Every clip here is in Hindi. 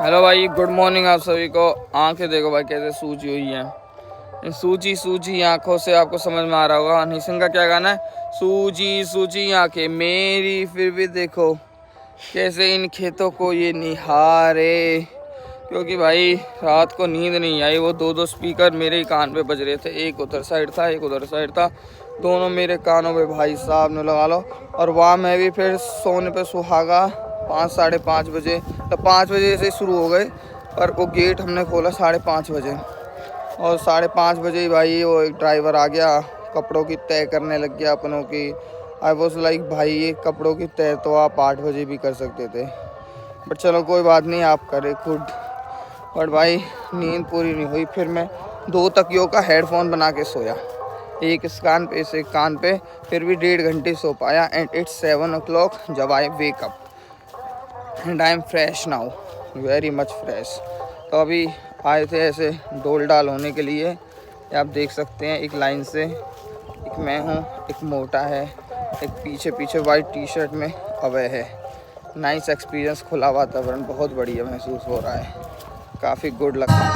हेलो भाई, गुड मॉर्निंग आप सभी को। आंखें देखो भाई कैसे सूजी हुई हैं। इन सूजी सूजी आंखों से आपको समझ में आ रहा होगा हनी सिंह का क्या गाना है, सूजी सूजी आंखें मेरी फिर भी देखो कैसे इन खेतों को ये निहारे। क्योंकि भाई रात को नींद नहीं आई, वो दो स्पीकर मेरे ही कान पे बज रहे थे, एक उधर साइड था एक उधर साइड था, दोनों मेरे कानों पे भाई साहब ने लगा लो। और वहाँ मैं भी फिर सोने पे सुहागा 5-5:30 बजे, तो 5 बजे से शुरू हो गए, पर वो गेट हमने खोला 5:30 बजे, और 5:30 बजे ही भाई वो एक ड्राइवर आ गया, कपड़ों की तय करने लग गया अपनों की। आई वॉज लाइक भाई ये कपड़ों की तय तो आप 8 बजे भी कर सकते थे, बट चलो कोई बात नहीं, आप करे खुद। बट भाई नींद पूरी नहीं हुई, फिर मैं 2 तकियों का हेडफोन बना के सोया, एक इस कान पे इस एक कान पे, फिर भी 1.5 घंटे सो पाया। एंड इट्स 7 o'clock जब I wake up and I am fresh now, very much fresh. तो अभी आए थे ऐसे डोल डाल होने के लिए, आप देख सकते हैं एक लाइन से, एक मैं हूँ, एक मोटा है, एक पीछे पीछे वाइट टी-शर्ट में अवय है। नाइस एक्सपीरियंस, खुला वातावरण बहुत बढ़िया महसूस हो रहा है, काफ़ी गुड लगता है।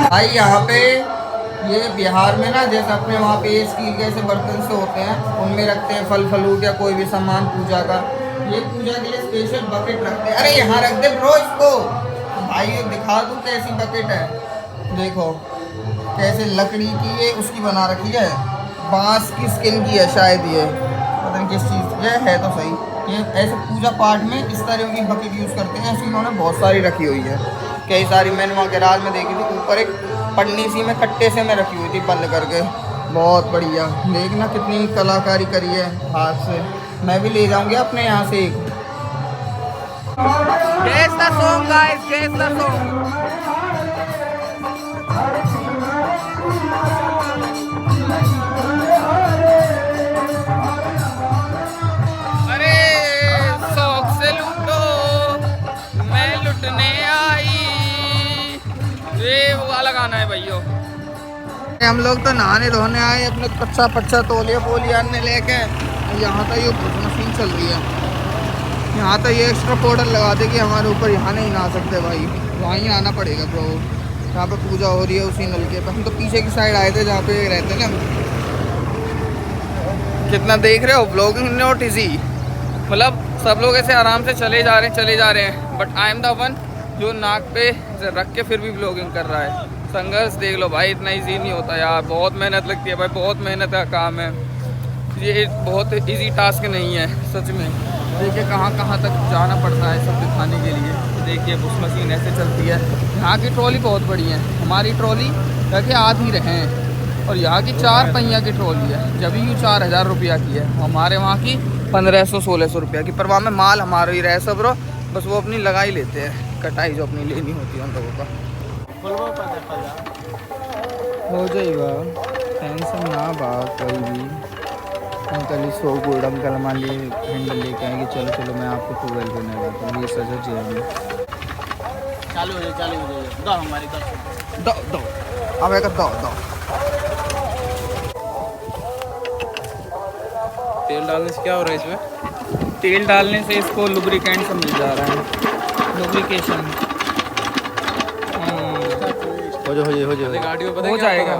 भाई यहाँ पे ये बिहार में ना, जैसे अपने वहाँ पे स्टील के ऐसे बर्तन से होते हैं, उनमें रखते हैं फल फलूट या कोई भी सामान पूजा का। ये पूजा के लिए स्पेशल बकेट रखते हैं। अरे यहाँ रख दे ब्रो इसको। भाई ये दिखा दूँ कैसी बकेट है, देखो कैसे लकड़ी की ये उसकी बना रखी है, बांस की स्किन की है शायद, ये पता नहीं किस चीज़ की है तो सही। ये ऐसे पूजा पाठ में इस तरह की बकेट यूज़ करते हैं, ऐसी इन्होंने बहुत सारी रखी हुई है, कई सारी। मैंने वहाँ गैराज में देखी थी, ऊपर एक पन्नी सी में कट्टे से में रखी हुई थी बंद करके, बहुत बढ़िया। देखना कितनी कलाकारी करी है हाथ से। मैं भी ले जाऊँगी अपने यहाँ से एक। Guess the song guys, guess the song। अरे शौक से लूटो मैं लुटने आई, ये वो वाला गाना है भाइयों। हम लोग तो नहाने धोने आए, अपने कच्चा पच्चा तौलिया पोलिया ने लेके। यहाँ तो ये मशीन चल रही है, यहाँ तो ये एक्स्ट्रा पाउडर लगा दे कि हमारे ऊपर यहाँ नहीं नहा सकते भाई, वहाँ ही आना पड़ेगा ब्रो। जहाँ पे पूजा हो रही है उसी नलके पर। हम तो पीछे की साइड आए थे जहाँ पे रहते ना। कितना देख रहे हो ब्लॉगिंग नॉट इजी, मतलब सब लोग ऐसे आराम से चले जा रहे हैं, but I am the one जो नाक पे रख के फिर भी ब्लॉगिंग कर रहा है। संघर्ष देख लो भाई, इतना इजी नहीं होता यार, बहुत मेहनत लगती है भाई, बहुत मेहनत का काम है ये, बहुत इजी टास्क नहीं है सच में। देखिए कहाँ तक जाना पड़ता है सब दिखाने के लिए। देखिए बुश मशीन ऐसे चलती है। यहाँ की ट्रॉली बहुत बड़ी है, हमारी ट्रॉली देखिए आधी रहे हैं, और यहाँ की 4 पहिया की ट्रॉली है, जब यूँ 4000 रुपया की है, हमारे वहाँ की 1500-1600 रुपया की। पर वहाँ में माल हमारा ही रहे सब रो, बस वो अपनी लगा ही लेते हैं, कटाई जो अपनी लेनी होती है उन लोगों का। हो जाएगा टेंशन ना बा कोई भी। अंकल ही सो गुड़ अंकल मान लिए हैंडल लेके आएंगे, चलो चलो मैं आपको ट्यूबवेल करने लगा हूँ, ये सजा जाएंगे। चालू हो जाए दो हमारी दो अब एक दो तेल डालने से क्या हो रहा है इसमें? तेल डालने से इसको लुब्रिकेंट सब मिल जा रहा है, लुब्रिकेशन हो जाए गाड़ी में हो जाएगा।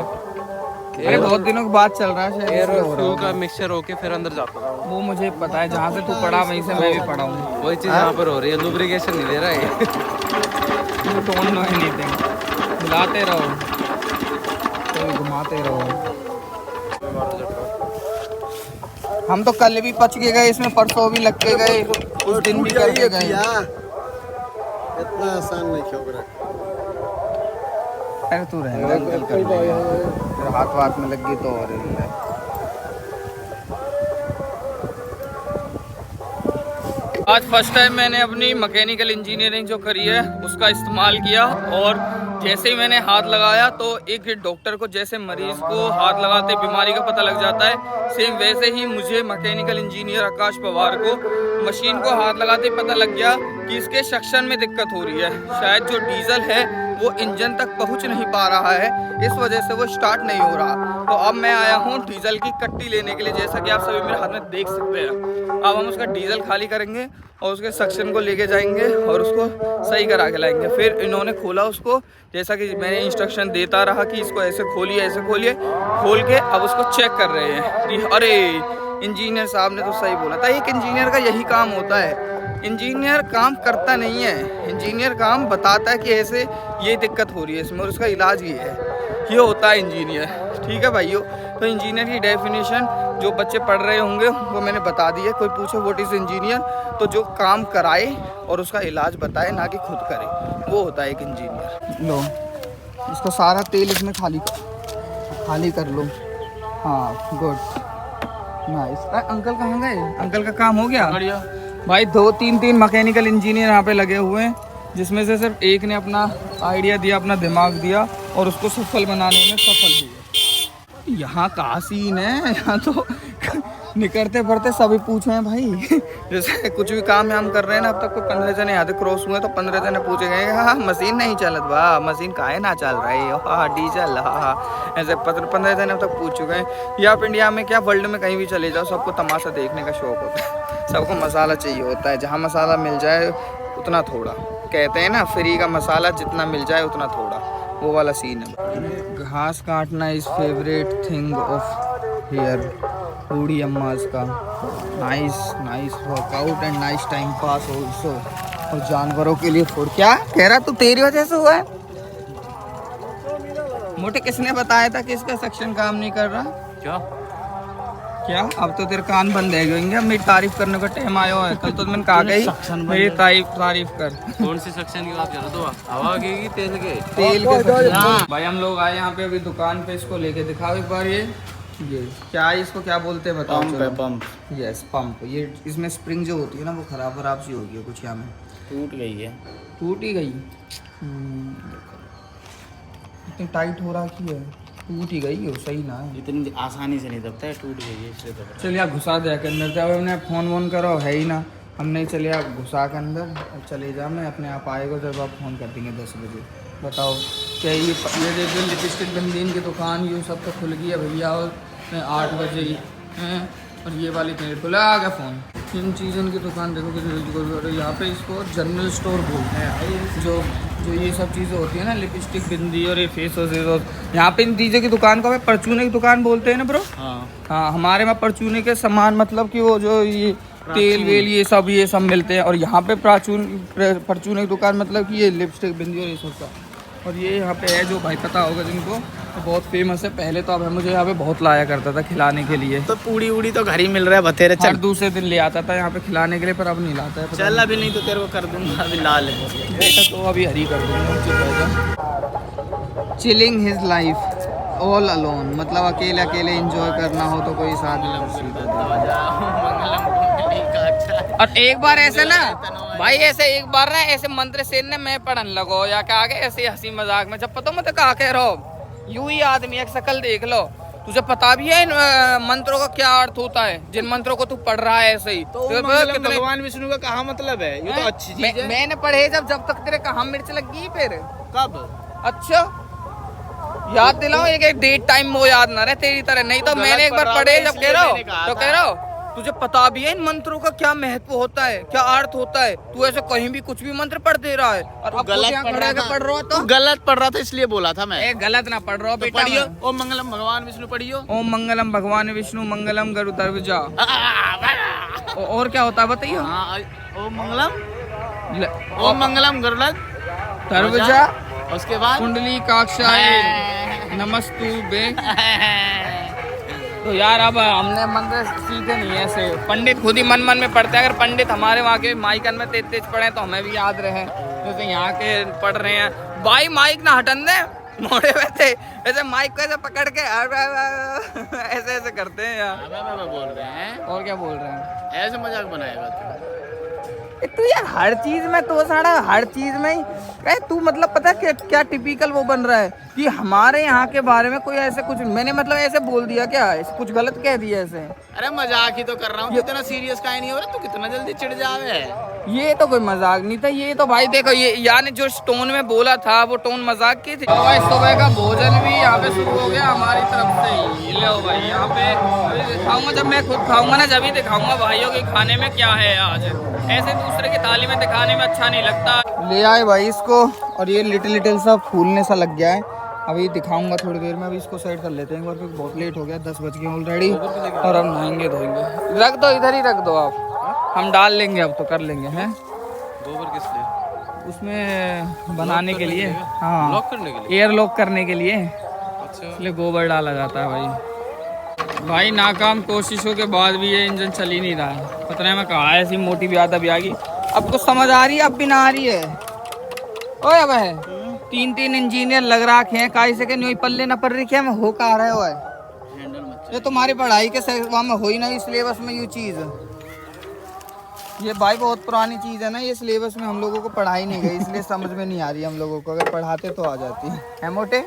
अरे बहुत दिनों के बाद चल रहा है, एयर और फ्यूल का मिक्सचर होके फिर अंदर जाता है। वो मुझे पता है, जहाँ से तू पढ़ा वहीं से मैं भी पढ़ा हूँ। वही चीज़ यहाँ पर हो रही है, लुब्रिकेशन नहीं दे रहा है। यू डोंट नो एनीथिंग, हिलाते रहो तो घुमाते रहो। हम तो कल भी पच के गए इसमें, परसों भी लग के गए, उस दिन भी करके गए। इतना आसान नहीं क्यों रहा। अरे तू रहने दे, हाथ में लग गई तो और आज फर्स्ट टाइम मैंने अपनी मैकेनिकल इंजीनियरिंग जो करी है उसका इस्तेमाल किया, और जैसे ही मैंने हाथ लगाया तो एक डॉक्टर को जैसे मरीज को हाथ लगाते बीमारी का पता लग जाता है, सेम वैसे ही मुझे मैकेनिकल इंजीनियर आकाश पवार को मशीन को हाथ लगाते पता लग गया कि इसके सक्शन में दिक्कत हो रही है। शायद जो डीजल है वो इंजन तक पहुंच नहीं पा रहा है, इस वजह से वो स्टार्ट नहीं हो रहा। तो अब मैं आया हूँ डीजल की कट्टी लेने के लिए, जैसा कि आप सभी मेरे हाथ में देख सकते हैं। अब हम उसका डीजल खाली करेंगे और उसके सक्शन को लेके जाएंगे और उसको सही करा के लाएंगे। फिर इन्होंने खोला उसको, जैसा कि मैंने इंस्ट्रक्शन देता रहा कि इसको ऐसे खोलिए ऐसे खोलिए, खोल के अब उसको चेक कर रहे हैं। अरे इंजीनियर साहब ने तो सही बोला था, एक इंजीनियर का यही काम होता है। इंजीनियर काम करता नहीं है, इंजीनियर काम बताता है कि ऐसे ये दिक्कत हो रही है इसमें और उसका इलाज ये है, ये होता है इंजीनियर। ठीक है भाइयों, तो इंजीनियर की डेफिनेशन जो बच्चे पढ़ रहे होंगे वो मैंने बता दी है। कोई पूछे व्हाट इज़ इंजीनियर, तो जो काम कराए और उसका इलाज बताए, ना कि खुद करे, वो होता है एक इंजीनियर। लो इसको सारा तेल इसमें खाली कर लो। हाँ गुड नाइस। अंकल कहाँ गए? अंकल का काम हो गया भाई? 2-3 मैकेनिकल इंजीनियर यहाँ पे लगे हुए हैं, जिसमें से सिर्फ एक ने अपना आइडिया दिया, अपना दिमाग दिया और उसको सफल बनाने में सफल हुए। यहाँ का सीन है, यहाँ तो निकलते पड़ते सभी पूछे हैं भाई। जैसे कुछ भी काम हम कर रहे हैं ना, अब तक कोई 15 जने यहाँ क्रॉस हुए तो 15 जने पूछे गए हाँ मशीन नहीं चलत बा, मशीन काहे ना चल रही है, हाँ डीजल, हाँ ऐसे 15 जने अब तक पूछ चुके हैं। या आप इंडिया में क्या वर्ल्ड में कहीं भी चले जाओ, सबको तमाशा देखने का शौक होता है, सबको मसाला चाहिए होता है। जहाँ मसाला मिल जाए उतना थोड़ा, कहते हैं ना फ्री का मसाला जितना मिल जाए उतना थोड़ा, वो वाला सीन है। घास काटना is favourite thing of here बूढ़ी अम्माज का। Nice workout and nice time pass also. और जानवरों के लिए फूड। क्या कह रहा तू? तेरी वजह से हुआ है मोटे? किसने बताया था कि इसका सेक्शन काम नहीं कर रहा? क्या अब तो तेरे कान बंद है गएंगे। अब मेरी तारीफ करने का टाइम आया है। कल तो मैंने कहा गई मेरी तारीफ कर। कौन सी सेक्शन की बात कर रहे हो? हवा की तेल के सेक्शन। भाई हम लोग आए यहाँ पे अभी दुकान पे, इसको लेके दिखाओ एक बार। ये क्या है, इसको क्या बोलते हैं बताओ? पंप। Yes pump. ये इसमें स्प्रिंग जो होती है ना वो खराब सी हो गई है कुछ, यहाँ में टूट गई है। टूट ही गई। इतनी टाइट हो रहा की है, टूट ही गई हो, सही ना है। इतनी आसानी से नहीं दबता है, टूट गई है इसलिए दब। चलिए आप घुसा दे के अंदर। जब हमने फ़ोन करो है ही ना, हम नहीं चले आप घुसा के अंदर चले जा। मैं अपने आप आएगा जब आप फ़ोन कर देंगे 10 बजे। बताओ क्या ये जो लिपस्टिक बंदीन की दुकान ये सब तो खुल गई है भैया, और 8 बजे ही हैं, और ये वाली पेड़ खुला आ गया फ़ोन। इन चीज़ों की दुकान देखो कि यहाँ पे इसको जनरल स्टोर बोलते हैं। जो ये सब चीज़ें होती है ना, लिपस्टिक बिंदी और ये फेस वॉश, यहाँ पे इन चीज़ों की दुकान को हमें परचूने की दुकान बोलते हैं ना ब्रो। हाँ हमारे वहाँ परचूने के सामान मतलब कि वो जो ये तेल वेल ये सब मिलते हैं। और यहाँ पे परचूने की दुकान मतलब कि ये लिपस्टिक बिंदी और ये सब का। और ये यहाँ पे है जो भाई पता होगा जिनको, तो बहुत फेमस है। पहले तो अब मुझे यहाँ पे बहुत लाया करता था खिलाने के लिए। तो पूड़ी उड़ी तो घर ही मिल रहा है बतेरे। हर दूसरे दिन ले आता था यहाँ पे खिलाने के लिए, पर अब नहीं लाता है। चल अभी नहीं तो तेरे को कर दूंगा, अभी ला ले तो अभी हरी कर दूंगा। Chilling his life all alone, मतलब अकेले अकेले एंजॉय करना हो तो कोई साथ। और एक बार ऐसे ना भाई, ऐसे एक बार ना ऐसे मंत्र सेन ने मैं पढ़न लगो या क्या आगे ऐसे हंसी मजाक में, जब पता मत कहा कह रहो यूं ही आदमी एक शकल देख लो, तुझे पता भी है इन मंत्रों का क्या अर्थ होता है, जिन मंत्रों को तू पढ़ रहा है ऐसे ही। तो भगवान विष्णु का कहा मतलब है, ये तो अच्छी चीज है। मैंने पढ़े जब तक तेरे कहा मिर्च लग गई फिर कब? अच्छा याद दिलाओ, एक डेट टाइम वो याद ना रहे तेरी तरह। नहीं तो मैंने एक बार पढ़े जब कह रहा हो तुझे पता भी है इन मंत्रों का क्या महत्व होता है, क्या अर्थ होता है। तू ऐसे कहीं भी कुछ भी मंत्र पढ़ दे रहा है और अब गलत पढ़ रहा हो तो गलत पढ़ रहा था इसलिए बोला था मैं। गलत ना पढ़ रहा हो बेटा। पढ़ियो ओम मंगलम भगवान विष्णु पढ़ियो। ओम मंगलम भगवान विष्णु मंगलम गरुड़ध्वजा। और क्या होता है बताइए? ओम मंगलम गरुड़ध्वजा, उसके बाद कुंडली काक्षाय नमस्तुभ्ये। तो यार अब हमने मंत्र सीखे नहीं है ऐसे, पंडित खुद ही मन में पढ़ते हैं। अगर पंडित हमारे वहाँ के माइकन में तेज पढ़े तो हमें भी याद रहे, जैसे यहाँ के पढ़ रहे हैं। भाई माइक ना हटन दे, मोड़े बैठे ऐसे माइक को ऐसे पकड़ के ऐसे करते हैं यार। बोल रहे हैं और क्या बोल रहे हैं? ऐसे मजाक बनाएगा तू यार हर चीज में तो सारा हर चीज में ही तू मतलब पता है क्या टिपिकल वो बन रहा है कि हमारे यहाँ के बारे में कोई ऐसे कुछ मैंने मतलब ऐसे बोल दिया क्या, कुछ गलत कह दिया ऐसे? अरे मजाक ही तो कर रहा हूँ, इतना सीरियस काहे नहीं हो रहा, तू कितना जल्दी चिढ़ जावे। ये तो कोई मजाक नहीं था, ये तो भाई देखो ये यानी जो टोन में बोला था वो टोन मजाक की थी। तो भाई सुबह का भोजन भी यहाँ पे शुरू हो गया हमारी तरफ से ही। लो भाई यहाँ पे अभी दिखाऊंगा, जब मैं खुद खाऊंगा ना जब ही दिखाऊंगा भाइयों के खाने में क्या है आज। ऐसे दूसरे की थाली में दिखाने में अच्छा नहीं लगता। ले आए भाई इसको, और ये लिटिल लिटिल सा फूलने सा लग गया है। अभी दिखाऊंगा थोड़ी देर में, अभी इसको साइड कर लेते हैं एक बार, क्योंकि बहुत लेट हो गया, 10 बज गए ऑलरेडी। और अब नहाएंगे धोएंगे। रख दो इधर ही रख दो आप, हम डाल लेंगे अब तो कर लेंगे हैं। गोबर किस लिए? उसमें बनाने के लिए, हाँ लॉक करने के लिए, एयर लॉक करने के लिए, अच्छा इसलिए गोबर डाला जाता है भाई। भाई नाकाम कोशिशों के बाद भी ये इंजन चल ही नहीं रहा है। पता नहीं मैं कहा ऐसी मोटी भी आता भी आ गई। अब कुछ समझ आ रही है, अब भी ना आ रही है। ओए अब है 3 इंजीनियर लग रखे हैं, काई से नहीं पल्ले न पड़ रही है, मैं हो कहा रहे हो है। ये तुम्हारी पढ़ाई के सेवा में हो ही नहीं सिलेबस में ये चीज़। ये भाई बहुत पुरानी चीज़ है ना, ये सिलेबस में हम लोगों को पढ़ाई नहीं गई, इसलिए समझ में नहीं आ रही हम लोगों को। अगर पढ़ाते तो आ जाती है मोटे।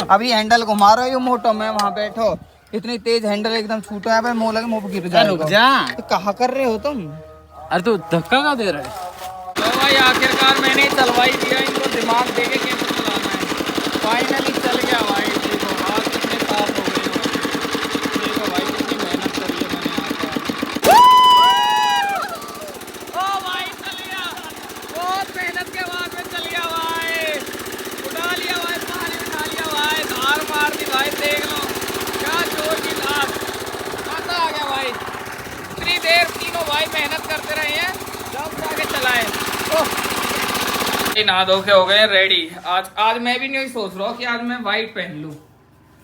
अभी हैंडल घुमा रहे हो मोटो, मैं वहाँ बैठो, इतनी तेज हैंडल एकदम छूटो है, मुँह लगे मुँह गिर जाएगा। तो कहाँ कर रहे हो तुम? अरे तू धक्का का दे रहा है? तो भाई आखिरकार मैंने चलवाई दिया इनको, दिमाग देके कैसे चलाना है। फाइनली चल गया भाई। देखो हाथ कितने साफ हो गए हो। देखो भाई कितनी मेहनत करी है मैंने यहाँ पे। ओ भाई चल गया, बहुत मेहनत के बाद में चल गया भाई। उठा लिया भाई, पानी उठा लिया भाई, धार मार दी भाई। देख लो क्या जोर की धार, मजा आ गया भाई। इतनी देर तीनों भाई मेहनत करते रहे हैं, जब जाके चलाए। नहा धो के हो गए रेडी। आज मैं भी नहीं सोच रहा हूँ कि आज मैं वाइट पहन लूँ,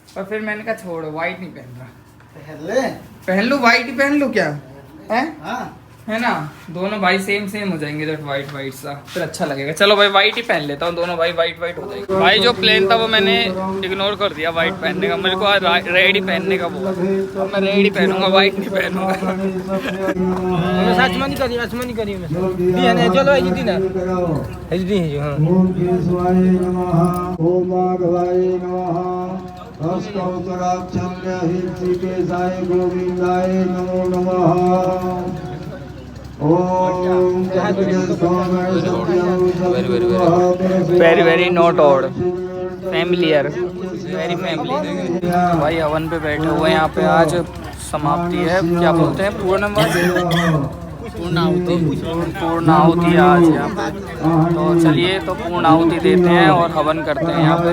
पर फिर मैंने कहा छोड़ो, वाइट नहीं पहन रहा। पहन लूँ वाइट ही पहन लूँ क्या है? हाँ। है ना, दोनों भाई सेम हो जाएंगे, जब वाइट सा फिर अच्छा लगेगा। चलो भाई वाइट ही पहन लेता हूँ, दोनों भाई वाइट हो जाएंगे। भाई जो प्लेन था वो मैंने इग्नोर कर दिया वाइट पहनने का, मेरे को आज रेड ही पहनने का बोला। अब मैं रेड ही पहनूंगा, वाइट नहीं पहनूंगा। Very not odd, familiar, very family. भाई हवन पे बैठे हुए हैं यहाँ पे, आज समाप्ति है, क्या बोलते हैं पूर्णाहुति आज यहाँ पे। तो चलिए तो पूर्णाहुति देते हैं और हवन करते हैं यहाँ पे।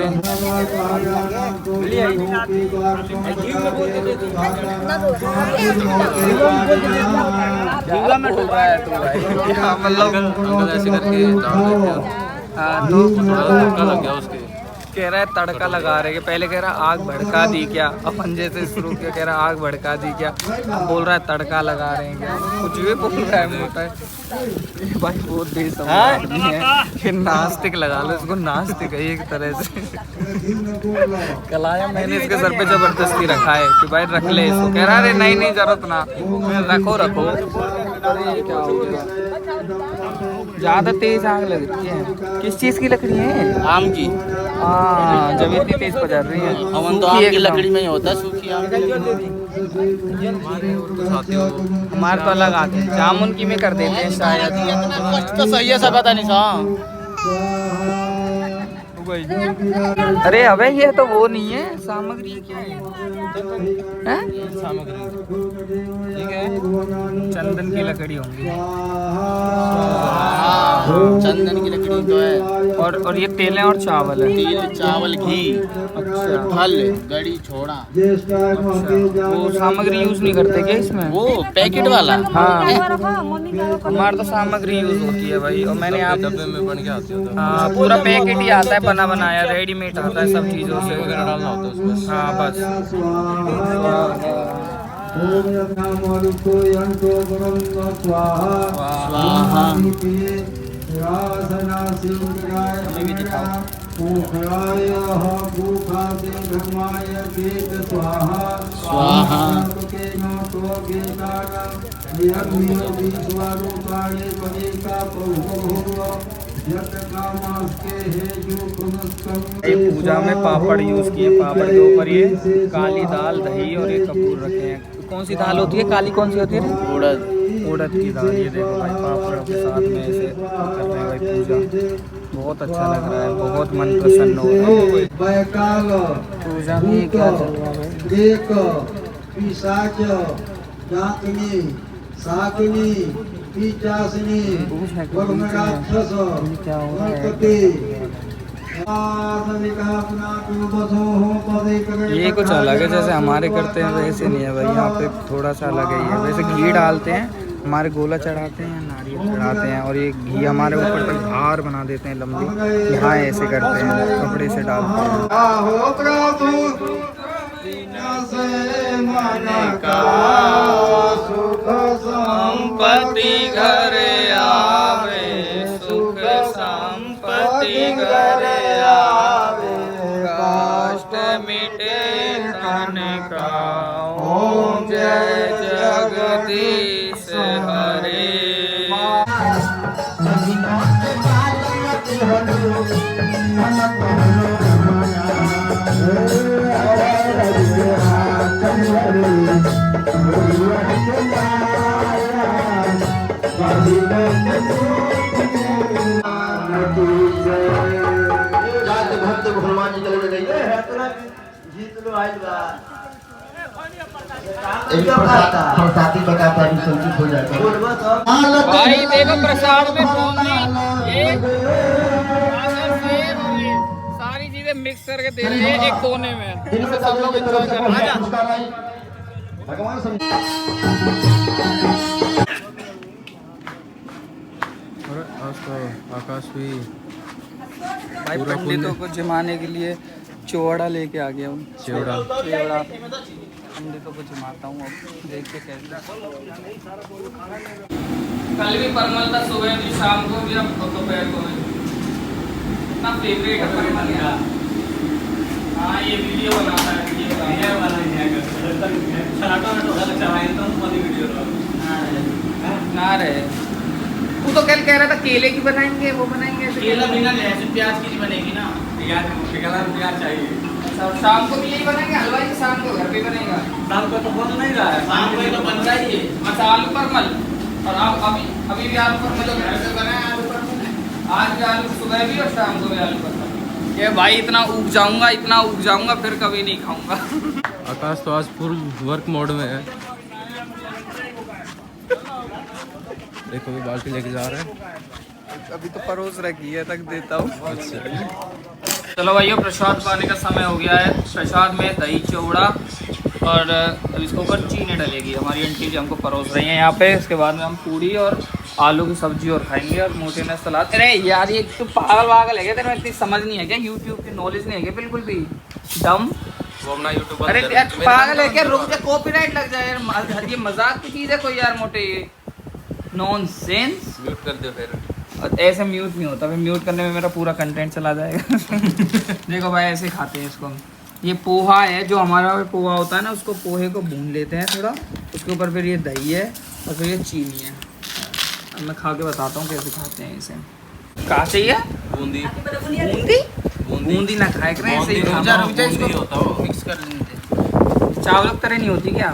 में डूब रहा है तो मतलब ऐसे करके लग गया उसके। कह रहा है तड़का लगा रहे हैं, पहले कह रहा आग भड़का दी क्या, अपन जैसे शुरू किया कह रहा आग भड़का दी क्या, बोल रहा है तड़का लगा रहे हैं क्या, कुछ भी बोल रहा है मोटा है। भाई बहुत बेसमझ आदमी है, फिर नास्तिक लगा लो इसको, नास्तिक है एक तरह से। कल आया मैंने इसके सर पे जबरदस्ती रखा है कि भाई रख ले इसको, कह रहा अरे नहीं जरूरत ना, रखो। अरे क्या हो गया, ज्यादा तेज आग लग रही है। किस चीज की लकड़ी है? आम की। हाँ जब इतनी तेज पजर रही है। हवन तो आम की लकड़ी में ही होता है, सूखी आम। हमारे तो अलग आते हैं, जामुन की में कर देते हैं शायद। तो सही है, सब पता नहीं सा। अरे अबे ये तो वो नहीं है, सामग्री क्या है? सामग्री ठीक है, चंदन की लकड़ी होंगी। चंदन की लकड़ी तो है। और ये तेल है और चावल है। तेल चावल घी, अच्छा फल गड़ी छोड़ा। अच्छा वो सामग्री यूज नहीं करते क्या इसमें? वो पैकेट वाला। हाँ हमारे तो सामग्री यूज होती है भाई, और मैंने आप डब्बे में बन के आती है। हाँ पूरा पैकेट ही आता है, बना बनाया रेडीमेड आता है सब चीज़ों से। डालना होता है उसमें। हाँ बस। स्वाहा। हमें भी दिखाओ। स्वाहा। पूजा में पापड़ यूज किए, पापड़ के ऊपर ये काली दाल, दही और एक कपूर रखे हैं। कौन सी दाल होती है, काली कौन सी होती है? उड़द। उड़द की दाल। ये देखो भाई पापड़ों के साथ में ऐसे कर रहे हैं भाई पूजा। बहुत अच्छा लग रहा है, बहुत मन प्रसन्न हो रहा है। पूजा में ये क्या चल रहा है? क्या हो रहा है? ये कुछ अलग है, जैसे हमारे करते हैं वैसे नहीं है भाई। यहाँ पे थोड़ा सा अलग है। ये वैसे घी डालते हैं, हमारे गोला चढ़ाते हैं, नारियल चढ़ाते हैं, और ये घी हमारे ऊपर तक धार बना देते हैं लंबी। यहाँ ऐसे करते हैं, कपड़े से डालते हैं। संपत्ति घर आवे, सुख संपत्ति घर आवे, कष्ट मिटे तन का। ओम जय जगदीश हरे। भाई देखो प्रसाद में बूंदी, ये सारी चीजें मिक्स करके दे रहे हैं एक कोने में, जिससे सब लोग एंजॉय कर रहे हैं। आकाश भी भाई पंडितों को जमाने के लिए चौड़ा लेके आ गया हूँ। चौड़ा पंडितों को जमाता हूँ, अब देखते कैसे। कल भी परमल था, सुबह भी, शाम को भी, अब दोपहर को भी। इतना फेवरेट है परमल यार। हाँ ये वीडियो बनाता है, ना रहे। तू तो कल कह रहा था केले की बनाएंगे, वो बनाएंगे। केला बिना लहसुन प्याज की नहीं बनेगी ना, प्याज चाहिए। अच्छा शाम को भी यही बनाएंगे हलवाई, शाम को घर पे बनेगा? शाम को तो बन नहीं रहा है, शाम को तो बन रहा ही है। अच्छा आलू परमल, और आप अभी भी आलू परमल घर पे बनाए? आलू परमल आज भी आलू, सुबह भी और शाम को भी आलू परमल। ये भाई इतना उग जाऊंगा फिर कभी नहीं खाऊंगा। आकाश तो आज फुल वर्क मोड में है। देखो भी बाल्टी लेके जा रहे हैं। अभी तो परोस रखी है, तक देता हूँ। अच्छा चलो भाइयों प्रसाद पाने का समय हो गया है। प्रसाद में दही चौड़ा और अब इसके ऊपर चीनी डलेगी। हमारी आंटी जी हमको परोस रही हैं यहाँ पे। इसके बाद में हम पूड़ी और आलू की सब्जी और खाएंगे और मोटे में सलाद। अरे यार ये तो पागल है क्या? तेरे में इतनी समझ नहीं है क्या? यूट्यूब की नॉलेज नहीं है क्या बिल्कुल भी? डम वो अपना यूट्यूब। अरे यार पागल है क्या? रुक जा, कॉपीराइट लग जाए यार। ये मजाक की चीज़ है कोई यार? मोटे ये नॉनसेंस। म्यूट कर दो फिर। और ऐसे म्यूट नहीं होता, फिर म्यूट करने में मेरा पूरा कंटेंट चला जाएगा। देखो भाई ऐसे खाते हैं इसको हम। ये पोहा है, जो हमारा पोहा होता है ना, उसको पोहे को भून लेते हैं थोड़ा, उसके ऊपर फिर ये दही है और फिर ये चीनी है। अब मैं खा के बताता हूँ कैसे खाते हैं इसे। कहाँ चाहिए? बूंदी बूंदी ना खाए करें, ऐसे ही रुक जा इसको मिक्स कर लेते। चावल की तरह नहीं होती क्या?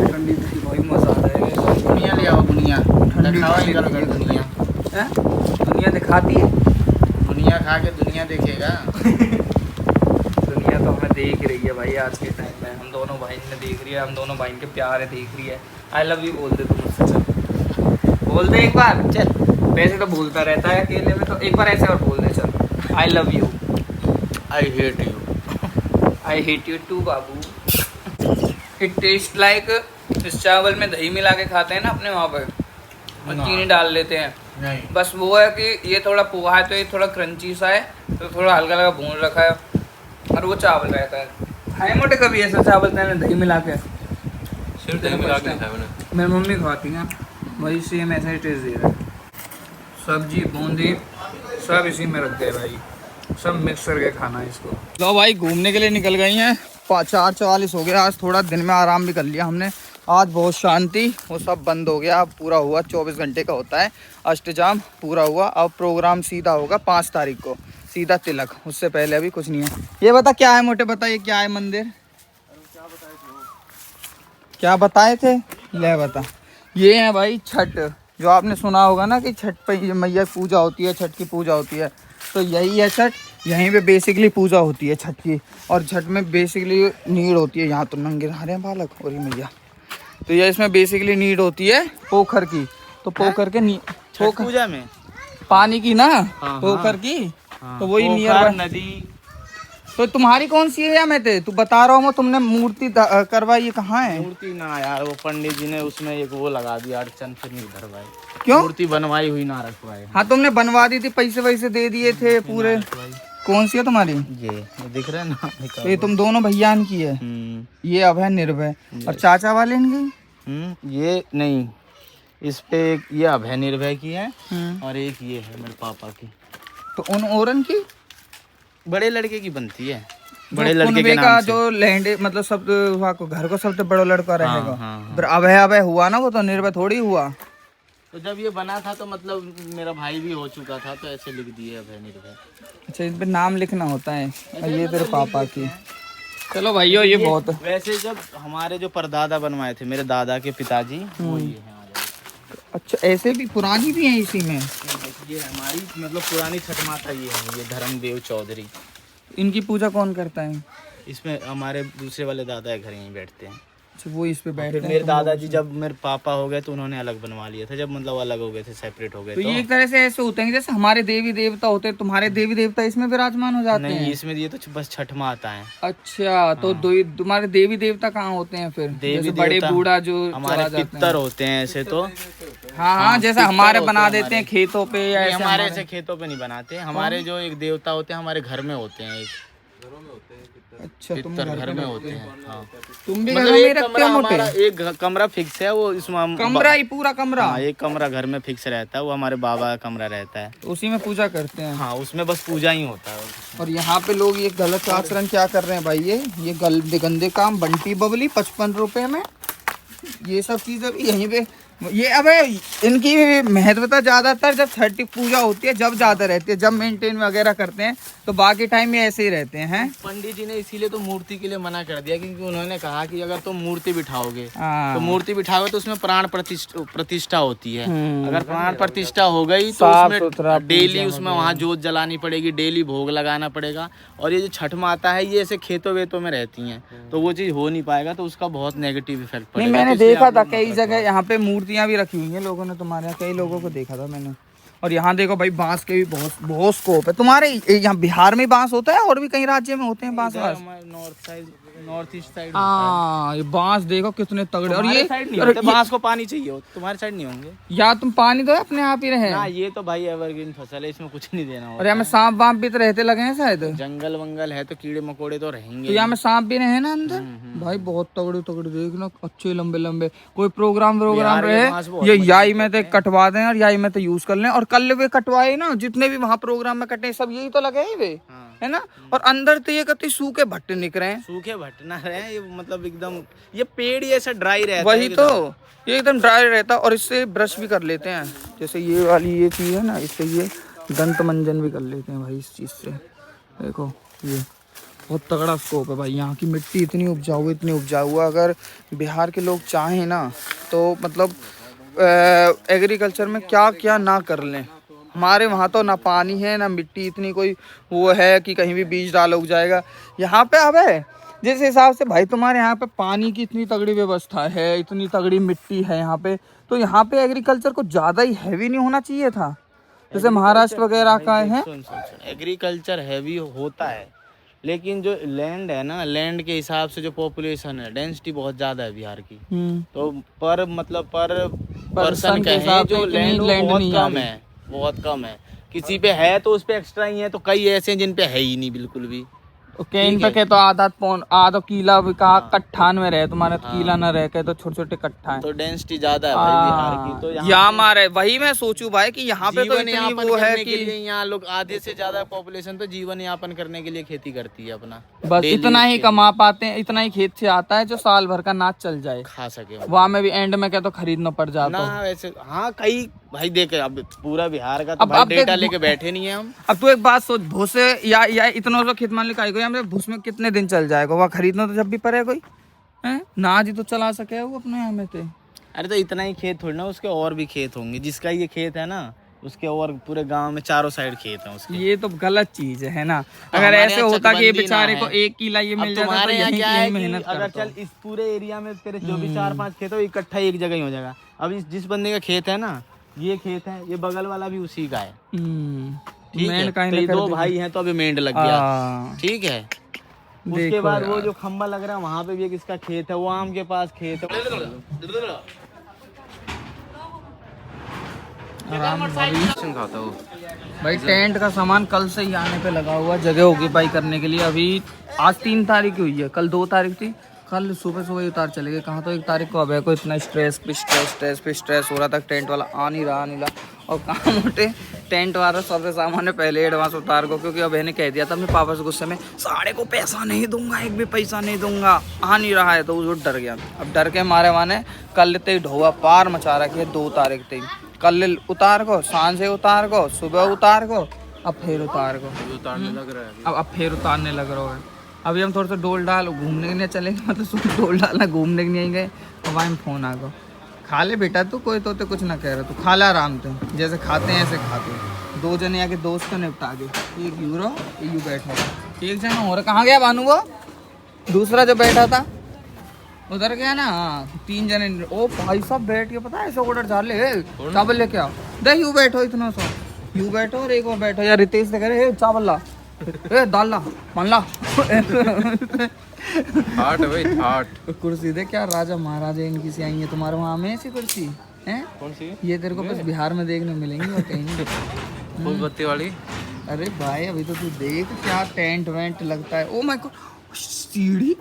ठंडी भाई मजा आ जाएगा। बुनिया ले आओ, बुनिया दुनिया दुनिया दिखाती है। दुनिया खा के दुनिया देखेगा। दुनिया तो हमें देख रही है भाई आज के टाइम में। हम दोनों भाई ने देख रही है, हम दोनों भाई के प्यार है देख रही है। आई लव यू बोल दे तू मुझसे, चल बोल दे एक बार, चल। वैसे तो बोलता रहता है अकेले में, तो एक बार ऐसे और बोल दे, चल। I love you. I hate you. I hate you too बाबू। इट टेस्ट लाइक, इस चावल में दही मिला के खाते हैं ना अपने वहाँ पर, और चीनी डाल लेते हैं। नहीं, बस वो है कि ये थोड़ा पोहा है तो ये थोड़ा क्रंची सा है, तो थोड़ा हल्का हल्का भून रखा है, और वो चावल रहता है। खाए मोटे कभी ऐसा चावल दही मिला के? सिर्फ दही मिला के खाया मैंने। मेरी मम्मी खाती हैं वही, सेम ऐसा ही टेस्ट दे रहा है। सब्जी बूंदी सब इसी में रख गए भाई, सब मिक्स करके खाना है इसको। लो भाई घूमने के लिए निकल गई हैं। 4:44 हो गया। आज थोड़ा दिन में आराम भी कर लिया हमने। आज बहुत शांति, वो सब बंद हो गया। अब पूरा हुआ, 24 घंटे का होता है अष्टजाम, पूरा हुआ। अब प्रोग्राम सीधा होगा 5 तारीख को, सीधा तिलक। उससे पहले अभी कुछ नहीं है। ये बता क्या है मोटे, बता ये क्या है मंदिर? क्या बताए थे, ले बता। ये है भाई छठ, जो आपने सुना होगा ना कि छठ पे ये मैया पूजा होती है, छठ की पूजा होती है, तो यही है छठ। यहीं पे बेसिकली पूजा होती है छठ की, और छठ में बेसिकली नीड होती है, यहाँ तो नंगे नहा रहे हैं बालक और ये मैया, तो ये इसमें बेसिकली नीड होती है पोखर की। तो पोखर के छठ पूजा में पानी की ना, हाँ, पोखर की, हाँ, तो वही नियर पोखर, नदी। तो तुम्हारी कौन सी एरिया में थे, तू बता रहा हूँ तुमने मूर्ति करवाई, ये कहाँ है? मूर्ति ना यार, वो पंडित जी ने उसमें एक वो लगा दिया अड़चन, फिर नहीं धरवाई। क्यों? मूर्ति बनवाई हुई ना रखवाई। हाँ तुमने बनवा दी थी, पैसे वैसे दे दिए थे पूरे। कौन सी है तुम्हारी? ये दिख रहा है ना, तो ये तुम दोनों भैयान की है, ये अभय निर्भय, और चाचा वाले इनकी? ये नहीं, इस पे एक ये अभय निर्भय की है और एक ये है मेरे पापा की। तो उन औरन की बड़े लड़के की बनती है, बड़े बड़े लड़के के का नाम से। जो लैंड मतलब सब वहाँ को घर को सबसे बड़ा लड़का रहेगा। हाँ। फिर अभय अभय हुआ ना, वो तो निर्भय थोड़ी हुआ। तो जब ये बना था तो मतलब मेरा भाई भी हो चुका था, तो ऐसे लिख दिए अभय निर्भय। अच्छा, इस पे नाम लिखना होता है। और ये तेरे पापा की। चलो भाइयों, ये बहुत है। वैसे जब हमारे जो परदादा बनवाए थे, मेरे दादा के पिताजी, वो ये हैं। अच्छा, ऐसे भी पुरानी भी है इसी में? ये हमारी मतलब पुरानी छठ माता ये है, ये धर्मदेव चौधरी। इनकी पूजा कौन करता है? इसमें हमारे दूसरे वाले दादा घर यहीं बैठते हैं। अच्छा, वो इस पे बैठते फिर हैं। मेरे दादाजी जब मेरे पापा हो गए तो उन्होंने अलग बनवा लिया था, जब मतलब अलग हो गए थे, सेपरेट हो गए। तो ये एक तरह से ऐसे होते हैं जैसे हमारे देवी देवता होते हैं, तुम्हारे देवी देवता इसमें विराजमान हो जाते हैं? नहीं, इसमें ये तो बस छठ माता है। अच्छा, तो तुम्हारे देवी देवता कहाँ होते हैं फिर? देवी जैसे बड़े देवता बूढ़ा जो हमारे पितर होते हैं ऐसे तो। हाँ, जैसे हमारे बना देते हैं खेतों पे, या ये ऐसे हमारे ऐसे खेतों पे नहीं बनाते, हमारे जो एक देवता होते हैं हमारे घर में होते हैं, एक अच्छा, तुम पितर घर में होते हैं। हाँ। तुम भी घर मतलब में एक रखते कमरा हो मोटे? हमारा, एक कमरा फिक्स है, वो इसमें कमरा ही पूरा कमरा? हाँ, एक कमरा घर में फिक्स रहता है, वो हमारे बाबा का कमरा रहता है, तो उसी में पूजा करते हैं। हाँ, उसमें बस पूजा ही होता है। और यहाँ पे लोग ये गलत आचरण क्या कर रहे हैं भाई, ये गंदे काम, बंटी बबली 55 रुपए में ये सब चीजें भी यहीं पे। ये अबे इनकी महत्वता ज्यादातर जब छठ पूजा होती है जब ज्यादा रहती है, जब मेंटेन वगैरह करते हैं, तो बाकी टाइम में ऐसे ही रहते हैं। पंडित जी ने इसीलिए तो मूर्ति के लिए मना कर दिया, क्योंकि उन्होंने कहा कि अगर तुम मूर्ति बिठाओगे हाँ। तो मूर्ति बिठाओगे तो उसमें प्राण प्रतिष्ठा होती है। अगर प्राण प्रतिष्ठा हो गई तो साफ सुथरा उसमें डेली उसमें वहाँ जोत जलानी पड़ेगी, डेली भोग लगाना पड़ेगा। और ये जो छठ माता है ये ऐसे खेतों वेतों में रहती हैं, तो वो चीज़ हो नहीं पाएगा, तो उसका बहुत नेगेटिव इफेक्ट पड़ेगा। नहीं, मैंने देखा था कई जगह यहाँ पे मूर्तियां भी रखी हुई हैं लोगों ने, तुम्हारे यहाँ कई लोगों को देखा था मैंने। और यहाँ देखो भाई, बांस के भी बहुत बहुत स्कोप है। तुम्हारे यहाँ बिहार में बांस होता है और भी कई राज्य में होते हैं बांस? North east side. हाँ, ये बांस देखो कितने तगड़े। और ये बांस को पानी चाहिए, तुम्हारे साइड नहीं होंगे? या तुम पानी दो अपने आप ही रहे। ना, ये तो भाई एवरग्रीन फसल है, इसमें कुछ नहीं देना होगा। और यहाँ में सांप वाप भी तो रहते लगे हैं शायद। जंगल वंगल है तो कीड़े मकोड़े तो रहेंगे। तो यहाँ में सांप भी रहे ना अंदर। भाई बहुत तगड़े तगड़े देखना, अच्छे लंबे लंबे। कोई प्रोग्राम रहे ये याई में तो कटवा दें और याई में तो यूज कर लें। और कल वे कटवाए ना, जितने भी वहाँ प्रोग्राम में कटे सब यही तो लगे ही वे, है ना। और अंदर तो ये कहते सूखे भट्टे निकल रहे हैं। सूखे भट्टे ना रहे, ये मतलब एकदम ये पेड़ ही ऐसा ड्राई रहता है। वही तो, ये एकदम ड्राई रहता है। और इससे ब्रश भी कर लेते हैं, जैसे ये वाली ये चीज है ना, इससे ये दंत मंजन भी कर लेते हैं भाई इस चीज से। देखो ये बहुत तगड़ा स्कोप है भाई। यहाँ की मिट्टी इतनी उपजाऊ है, अगर बिहार के लोग चाहें ना तो मतलब एग्रीकल्चर में क्या क्या ना कर लें। हमारे वहाँ तो ना पानी है ना मिट्टी इतनी कोई वो है कि कहीं भी बीज डाला उग जाएगा। यहाँ पे अब है जिस हिसाब से भाई तुम्हारे यहाँ पे पानी की इतनी तगड़ी व्यवस्था है, इतनी तगड़ी मिट्टी है यहाँ पे, तो यहाँ पे एग्रीकल्चर को ज़्यादा ही हैवी नहीं होना चाहिए था जैसे महाराष्ट्र वगैरह का है। एग्रीकल्चर हैवी होता है, लेकिन जो लैंड है ना, लैंड के हिसाब से जो पॉपुलेशन है, डेंसिटी बहुत ज़्यादा है बिहार की। तो पर पर्सन के हिसाब जो लैंड बहुत कम है। किसी पे है तो उस पे एक्स्ट्रा ही है, तो कई ऐसे हैं जिन पे है ही नहीं बिल्कुल भी। इन पे तो आधा किला कट्ठा में रहे, तुम्हारे किला ना रह के तो छोटे छोटे कट्ठा है, तो डेंसिटी ज्यादा है भाई बिहार की। तो यहाँ हमारे वही मैं सोचूं भाई कि यहाँ पे तो इतनी वो है कि यहाँ लोग आधे से ज्यादा पॉपुलेशन तो जीवन यापन करने के लिए खेती करती है अपना, बस इतना ही कमा पाते हैं, इतना ही खेत से आता है जो साल भर का नाच चल जाए, खा सके। वहाँ में भी एंड में क्या तो खरीदना पड़ जाता ना वैसे। हाँ, कई भाई देखे, अब पूरा बिहार का तो भाई डेटा लेके बैठे नहीं है हम। अब तू एक बात सोच, भूसे या इतना खेत मान ली भूस में कितने दिन चल जाएगा, वहाँ खरीदना तो जब भी पड़ेगा कोई। हैं ना जी तो चला सके वो अपने यहाँ में थे। अरे तो इतना ही खेत थोड़ी ना, उसके और भी खेत होंगे। जिसका ये खेत है ना, उसके और पूरे गांव में चारों साइड खेत हैं उसके। ये तो गलत चीज है ना। तो अगर हमारे ऐसे यहाँ होता कि ये चकबंदी बेचारे ना को है। 1 किला ये अब मिल जाता तो तुम्हारे यहाँ यही क्या की है मेहनत कि अगर करता। चल इस पूरे एरिया में तेरे जो भी 4-5 खेत है वो इकट्ठा एक जगह ही हो जाएगा। अब जिस बंदे का खेत है ना, ये खेत है, ये बगल वाला भी उसी का है। ठीक है, तो ये 2 भाई हैं तो अभी मेंढ लग गया। ठीक है, उसके बाद वो जो खंबा लग रहा है वहां पे भी एक इसका खेत है, वो आम के पास खेत है। खाता हूँ भाई टेंट का सामान कल से ही आने पे लगा हुआ, जगह ऑक्यूपाई करने के लिए। अभी आज 3 तारीख हुई है, कल 2 तारीख थी। कल सुबह सुबह ही उतार चले गए। कहाँ तो 1 तारीख को अभय को इतना स्ट्रेस पे स्ट्रेस हो रहा था, टेंट वाला आ नहीं रहा। और कहाँ मोटे टेंट वाला सबसे सामान पहले एडवांस उतार को, क्योंकि अभय ने कह दिया था अपने पापा से गुस्से में, साढ़े को पैसा नहीं दूंगा, एक भी पैसा नहीं दूंगा, आ नहीं रहा है। तो वो डर गया। अब डर के मारे माने कल लेते ही ढोआ पार मचा रखी है। 2 तारीख थी, कल उतार को, सांझ से उतार को, सुबह उतार को, अब फिर उतार को उतारने लग रहा है। अब फिर उतारने लग रहा है। अभी हम थोड़ा सा डोल डाल घूमने के लिए चलेंगे, मतलब सुबह डोल डालना घूमने के नहीं गए। और वहाँ में फ़ोन आ गया, खा ले बेटा तू, कोई तो कुछ ना कह रहा, तू खा ले आराम से, जैसे खाते हैं ऐसे खाते। 2 जने आके दोस्त को निपटा गए। एक यूरो यू बैठा था, एक जना और कहाँ गया भानु, वो दूसरा जो बैठा था उधर गया ना। 3 जने। ओ भाई साहब बैठ के पता है ऐसे ऑर्डर डाल ले, चावल लेके आओ, दे यू बैठो, इतना सा यू बैठो और एक और बैठो। यार रितेश से कह रहे चावल ला, दाल ला, मान ला। हाट है भाई, हाट। कुर्सी दे, क्या राजा महाराजा इनकी सी आई है तुम्हारे वहाँ में ऐसी कुर्सी है? कौन सी? ये तेरे को बस बिहार में देखने मिलेंगी और कहीं नहीं। फूल बत्ती वाली। अरे भाई अभी तो तू देख क्या टेंट वेंट लगता है। ओ माय गॉड, सीढ़ी,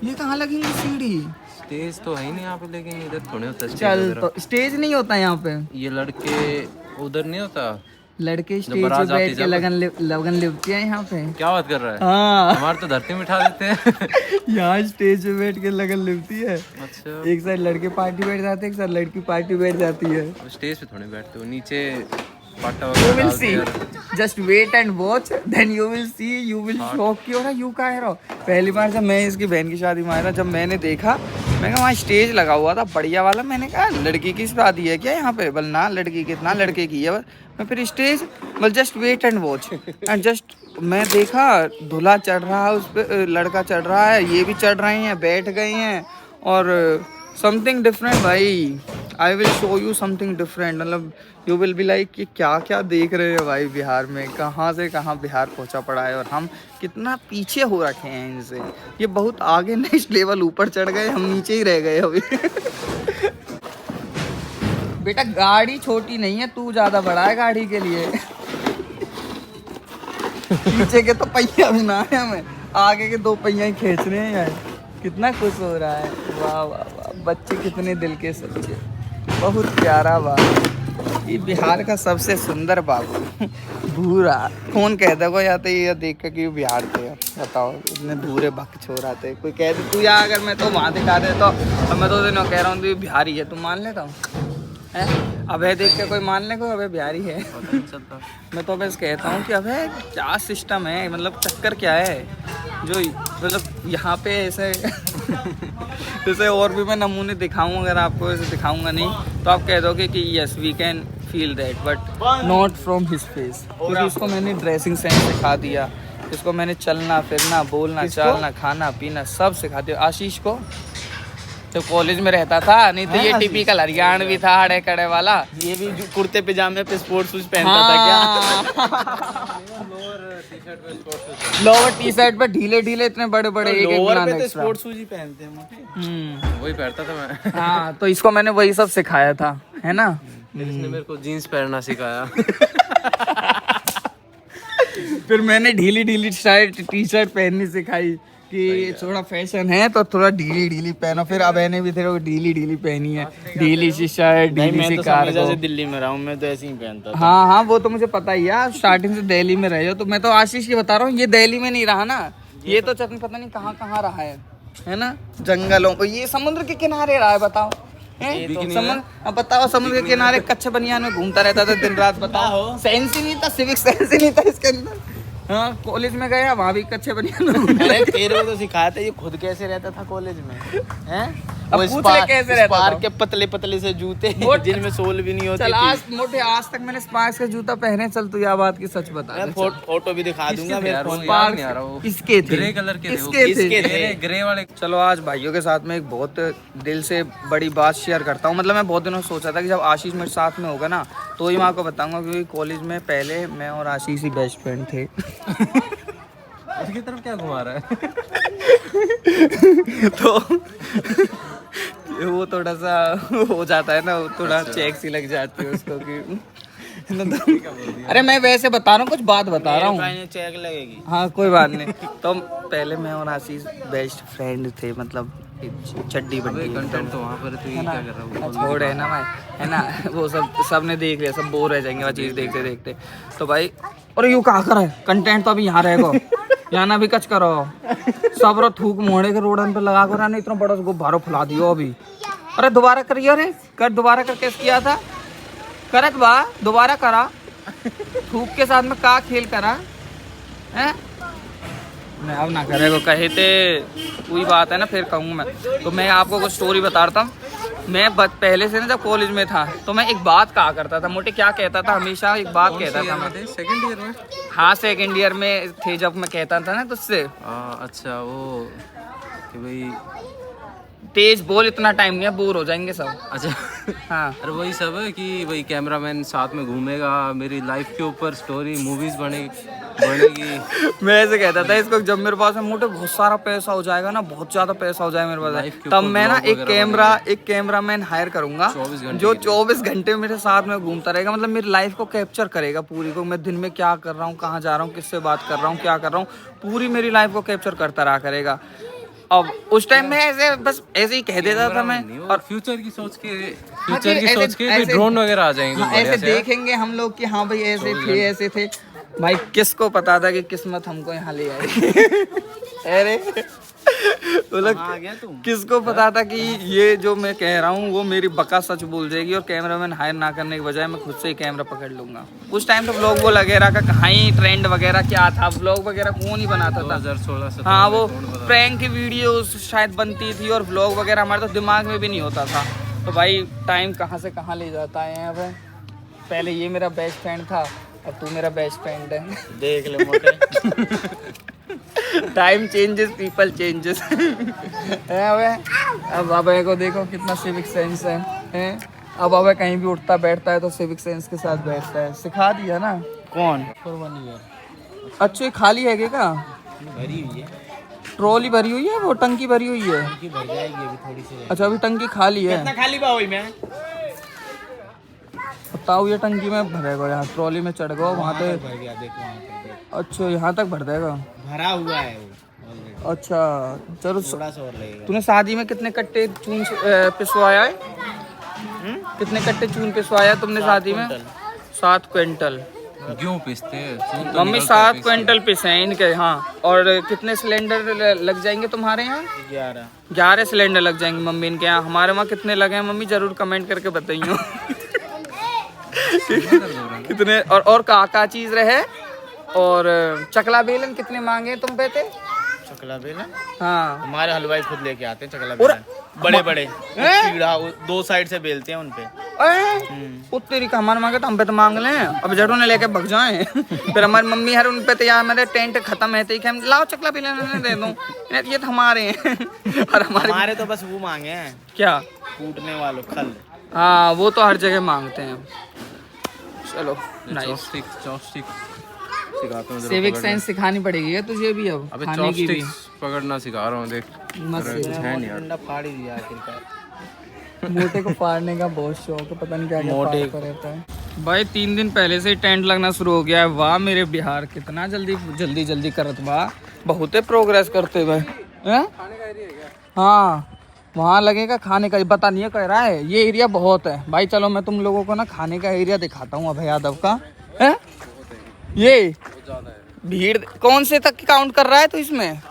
ये कहाँ लगेंगी सीढ़ी? स्टेज तो है ही नहीं यहाँ पे, लेकिन इधर थोड़े होता है। चल तो स्टेज नहीं होता यहाँ पे। ये लड़के उधर नहीं होता, लड़के स्टेज पे बैठ के लगन लिपती है यहाँ पे। क्या बात कर रहा है? हाँ हमारे तो धरती में उठा देते हैं। यहाँ स्टेज पे बैठ के लगन लिपती है। अच्छा, एक साइड लड़के पार्टी बैठ जाते हैं, एक साइड लड़की पार्टी बैठ जाती है। स्टेज पे थोड़े बैठते हो, नीचे पाटा You वगैरह will डालते see. हैं यार। Just wait and watch. Then you will see. You will shock. क्यों रहा? यू का है रहा? पहली बार जब मैं इसकी बहन की शादी में आया था, जब मैंने देखा, मैं कहा वहाँ स्टेज लगा हुआ था बढ़िया वाला। मैंने कहा लड़की की शादी है क्या यहाँ पे? बोल ना लड़की कितना लड़के की है। मैं फिर स्टेज बोल just wait and watch and just मैं देखा दूल्हा चढ़ रहा है, उस पर लड़का चढ़ रहा है, ये भी चढ़ रहे हैं, बैठ गए हैं और समथिंग डिफरेंट। भाई I will show you something different. मतलब यू विल बी लाइक कि क्या क्या देख रहे हैं भाई बिहार में, कहाँ से कहाँ बिहार पहुँचा पड़ा है और हम कितना पीछे हो रखे हैं इनसे। ये बहुत आगे नेक्स्ट लेवल ऊपर चढ़ गए, हम नीचे ही रह गए अभी। बेटा गाड़ी छोटी नहीं है, तू ज़्यादा बड़ा है गाड़ी के लिए। पीछे के तो पहिया भी ना है, हमें आगे के 2 पहिया ही खींच रहे हैं यार। कितना खुश हो रहा है। वाह वाह वाह, बच्चे कितने दिल के सच्चे, बहुत प्यारा बाबू। ये बिहार का सबसे सुंदर बाबू भूरा। कौन कहता को या तो ये देख के कि बिहार के बताओ, इतने भूरे बक छोड़ आते। कोई कह दे तू या अगर मैं तो वहाँ दिखा दे तो मैं 2 दिनों कह रहा हूँ तू बिहारी है, तू मान लेता हूँ? अबे देख के कोई मान ले को अबे बिहारी है? मैं तो बस कहता हूँ कि अबे क्या सिस्टम है, मतलब चक्कर क्या है जो मतलब यहाँ पे ऐसे। जैसे और भी मैं नमूने दिखाऊँ, अगर आपको ऐसे दिखाऊंगा नहीं तो आप कह दोगे कि yes we can feel that, but not from his face. क्योंकि इसको मैंने ड्रेसिंग सेंस सिखा दिया, इसको मैंने चलना फिरना बोलना चालना खाना पीना सब सिखा दिया। आशीष को तो कॉलेज में रहता था, नहीं तो ये टिपिकल हरियाणवी था, हड़े कड़े वाला। ये भी कुर्ते पजामे पे स्पोर्ट्स शूज पहनता था क्या? लोअर टी शर्ट पे ढीले ढीले इतने बड़े बड़े एक लोअर पे तो स्पोर्ट्स शूज ही पहनते हैं मोटे। वही पहनता था मैं। हाँ तो इसको मैंने वही सब सिखाया था, है ना। इसने मेरे को जीन्स पहनना सिखाया। फिर मैंने ढीली ढीली शर्ट टी शर्ट पहननी सिखाई कि थोड़ा फैशन है तो थोड़ा ढीली ढीली पहनो। फिर अब मैंने भी तेरे को ढीली ढीली पहनी है, ढीली सी शर्ट ढीली सी कार्गो। मैं दिल्ली में रहा हूँ, मैं तो ऐसे ही पहनता था। हाँ हाँ वो तो मुझे पता ही है, आप स्टार्टिंग से दिल्ली में रहे हो। तो मैं तो आशीष की बता रहा हूँ, ये दिल्ली में नहीं रहा ना, ये तो चटनी पता नहीं कहाँ कहाँ रहा है ना, जंगलों को। ये समुद्र के किनारे रहा है, बताओ समुद्र। अब बताओ समुद्र के किनारे कच्चे बनियान में घूमता रहता था दिन रात। बताओ सेंस ही नहीं था, सिविक सेंस ही नहीं था इसके अंदर। हाँ कॉलेज में गया वहाँ भी कच्चे बनियान। अरे तेरे को तो सिखाया था, ये खुद कैसे रहता था कॉलेज में, हैं? अब वो पूछ ले कैसे रहता था? स्पार्क के पतले पतले से जूते जिनमें सोल भी नहीं होती चल थी। आज मोटे आज तक मैंने स्पार्क्स का जूता पहने। चल तू यह बात की सच बता मैं दे। फोटो भी दिखा दूंगा मेरे यार, वो फोन याद नहीं आ रहा वो। किसके थे? ग्रे कलर के थे वो। किसके थे? ग्रे वाले। चलो आज भाइयों के साथ में एक बहुत दिल से बड़ी बात शेयर करता हूँ। मतलब मैं बहुत दिनों से सोचा था कि जब आशीष मेरे साथ में होगा ना तो ही मैं आपको बताऊंगा, क्योंकि कॉलेज में पहले मैं और आशीष ही बेस्ट फ्रेंड थे। उसकी तरफ क्या घुमा रहा है? तो वो थोड़ा सा हो जाता है ना, थोड़ा चेक सी लग जाती है उसको कि अरे मैं वैसे बता रहा हूँ, कुछ बात बता रहा हूँ। चेक लगेगी। हाँ कोई बात नहीं। तो पहले मैं और आशीष बेस्ट फ्रेंड थे, मतलब चड्डी बड्डी। कंटेंट तो वहाँ पर है, तो ये क्या कर रहा हूँ? छोड़ है ना भाई, है ना, वो सब ने देख लिया, सब बोर रह जाएंगे वो चीज़ देखते देखते। तो भाई अरे यू कहा कर है कंटेंट तो अभी यहाँ रहेगा, यहाँ ना भी कच करो सब रो थूक मोड़े के रोडन पे लगा कर ना, इतना बड़ा गुब्बारा फैला दियो अभी। अरे दोबारा करिए, अरे कर दोबारा कर कैसे किया था, करत बा दोबारा करा, थूक के साथ में का खेल करा है। मैं अब ना करे को कहे थे वही बात है ना, फिर कहूँ मैं। तो मैं आपको कुछ स्टोरी बताता हूँ। मैं पहले से ना जब कॉलेज में था तो मैं एक बात कहा करता था। मोटे क्या कहता था, हमेशा एक बात कहता था मैं। सेकंड ईयर में? हाँ सेकंड ईयर में थे जब मैं कहता था ना तुझसे। अच्छा वो कि भाई तेज बोल, इतना टाइम नहीं है, बोर हो जाएंगे सब। अच्छा हाँ अरे वही सब है कि भाई कैमरामैन साथ में घूमेगा, मेरी लाइफ के ऊपर स्टोरी मूवीज बनेगी। मैं ऐसे कहता था इसको, जब मेरे पास में मोटे बहुत सारा पैसा हो जाएगा ना, बहुत ज्यादा पैसा हो जाएगा मेरे Life के पास, तब ऊपर मैं ना vlog एक कैमरामैन हायर करूंगा 24 घंटे जो के लिए। 24 घंटे मेरे साथ में घूमता रहेगा। मतलब मेरी लाइफ को कैप्चर करेगा पूरी को, मैं दिन में क्या कर रहा हूँ, कहाँ जा रहा हूँ, किससे बात कर रहा हूँ, क्या कर रहा हूँ, पूरी मेरी लाइफ को कैप्चर करता रहा करेगा। अब उस टाइम में ऐसे बस ऐसे ही कह देता था मैं। और फ्यूचर की सोच के ड्रोन वगैरह आ जाएंगे। हाँ, ऐसे देखेंगे हम लोग कि हाँ भाई ऐसे थे। भाई किसको पता था कि किस्मत हमको यहाँ ले आई। अरे आ गया तुम? किसको पता था कि ये जो मैं कह रहा हूँ वो मेरी बका सच बोल जाएगी और कैमरामैन हायर ना करने के बजाय मैं खुद से ही कैमरा पकड़ लूंगा। उस टाइम तो व्लॉग वो वगैरह का कहाँ ही ट्रेंड वगैरह क्या था, व्लॉग वगैरह कौन ही बनाता था। 2016 हाँ वो प्रैंक की वीडियोस शायद बनती थी और व्लॉग वगैरह हमारे तो दिमाग में भी नहीं होता था। तो भाई टाइम कहाँ से कहाँ ले जाता है। अब पहले ये मेरा बेस्ट फ्रेंड था, अब तू मेरा बेस्ट फ्रेंड है। देख ले मोटे। Time changes people changes. अब अबे को देखो कितना सिविक सेंस है, हैं? अब अबे कहीं भी उठता बैठता है तो सिविक सेंस के साथ बैठता है। सिखा दिया ना। कौन? अच्छा ये खाली है क्या? भरी हुई है, ट्रॉली भरी हुई है, वो टंकी भरी हुई है। टंकी भर जाएगी अभी थोड़ी सी। अच्छा अभी टंकी खाली है। कितना खाली बा हुई मैं? बताओ ये टंकी में भरेगा, यहाँ ट्रॉली में चढ़ गया वहाँ पे। भर गया, देखो वहाँ पे देख। अच्छा यहाँ तक भर देगा। भरा हुआ है वो ऑलरेडी। अच्छा चलो। थोड़ा सा और लगेगा। तूने शादी में कितने कट्टे चून पिसवाया है? कितने कट्टे चून पिसवाया तुमने शादी में? 7 क्विंटल। क्यों पिसते हैं? मम्मी 7 क्विंटल पिसे हैं इनके। हाँ और कितने सिलेंडर लग जाएंगे तुम्हारे यहाँ? 11 सिलेंडर लग जाएंगे मम्मी इनके यहाँ। हमारे वहाँ कितने लगे हैं मम्मी, जरूर कमेंट करके बताइए। कितने और का चीज रहे। और चकला बेलन कितने मांगे तुम पे थे? चकला बेलन? हाँ हमारे हलवाई खुद लेके आते हैं चकला बेलन, बड़े बड़े सीधा 2 साइड से बेलते हैं उनपे। तेरी का हमारे मांगे तो हम पे तो मांग लें, अब जरूर ने लेके भग जाए। फिर हमारी मम्मी हर उन पे तो यार मेरे टेंट खत्म है तो हम लाओ चकला बेलन दे दूं, ये तो हमारे हैं। और हमारे तो बस वो मांगे हैं क्या, कूटने वालों खल। हाँ वो तो हर जगह मांगते हैं। चलो चॉपस्टिक सिखाता हूँ। सिविक साइंस सिखानी पड़ेगी है तुझे भी अब। अबे खाने की भी चॉपस्टिक्स पकड़ना सिखा रहा हूँ, देख। मस्त है नहीं यार। डंडा फाड़ ही दिया आखिरकार। मोटे को फाड़ने का बहुत शौक है, पता नहीं क्या मोटे को रहता है। भाई 3 दिन पहले से टेंट लगना शुरू हो गया है। वाह मेरे बिहार कितना जल्दी करत बा, बहुत प्रोग्रेस करते हुए। हाँ वहाँ लगेगा खाने का, पता नहीं है कह रहा है ये एरिया बहुत है भाई। चलो मैं तुम लोगों को ना खाने का एरिया दिखाता हूँ अभय यादव का। है ये भीड़ कौन से तक काउंट कर रहा है तो इसमें